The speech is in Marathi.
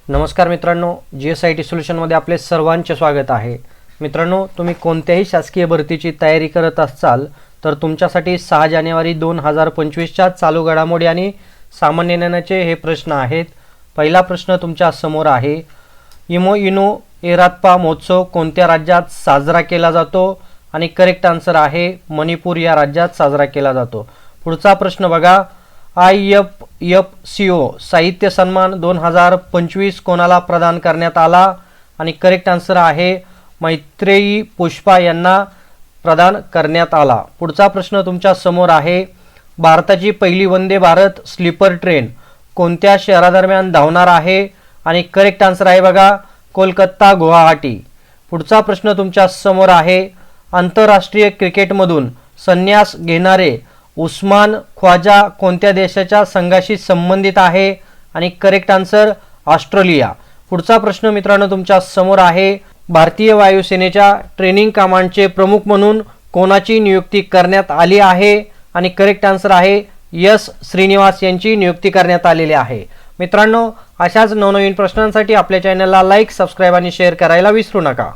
नमस्कार मित्रांनो, GSIT सोल्युशनमध्ये आपले सर्वांचे स्वागत आहे। मित्रांनो, तुम्ही कोणत्याही शासकीय भरतीची तयारी करत असाल तर तुमच्यासाठी 6 जानेवारी 2025च्या चालू घडामोडी आणि सामान्य ज्ञानाचे हे प्रश्न आहेत। पहिला प्रश्न तुमच्या समोर आहे, इमोइनो एरात्पा महोत्सव कोणत्या राज्यात साजरा केला जातो? आणि करेक्ट आन्सर आहे मणिपूर या राज्यात साजरा केला जातो। पुढचा प्रश्न बघा, IFFCO साहित्य सन्मान 2025 कोणाला प्रदान करण्यात आला? आणि करेक्ट आन्सर आहे मैत्रेयी पुष्पा यांना प्रदान करण्यात आला। पुढचा प्रश्न तुमच्या समोर आहे, भारताची पहिली वंदे भारत स्लीपर ट्रेन कोणत्या शहरादरम्यान धावणार आहे? आणि करेक्ट आन्सर आहे बघा कोलकाता गुवाहाटी। पुढचा प्रश्न तुमच्या समोर आहे, आंतरराष्ट्रीय क्रिकेटमधून संन्यास घेणारे उस्मान ख्वाजा कोणत्या देशाच्या संघाशी संबंधित आहे? आणि करेक्ट आन्सर ऑस्ट्रेलिया। पुढचा प्रश्न मित्रांनो तुमच्या समोर आहे, भारतीय वायुसेनेच्या ट्रेनिंग कमांडचे प्रमुख म्हणून कोणाची नियुक्ती करण्यात आली आहे? आणि करेक्ट आन्सर आहे एस श्रीनिवास यांची नियुक्ती करण्यात आलेली आहे। मित्रांनो, अशाच नवनवीन प्रश्नांसाठी आपल्या चॅनलला लाईक, सबस्क्राइब आणि शेअर करायला विसरू नका।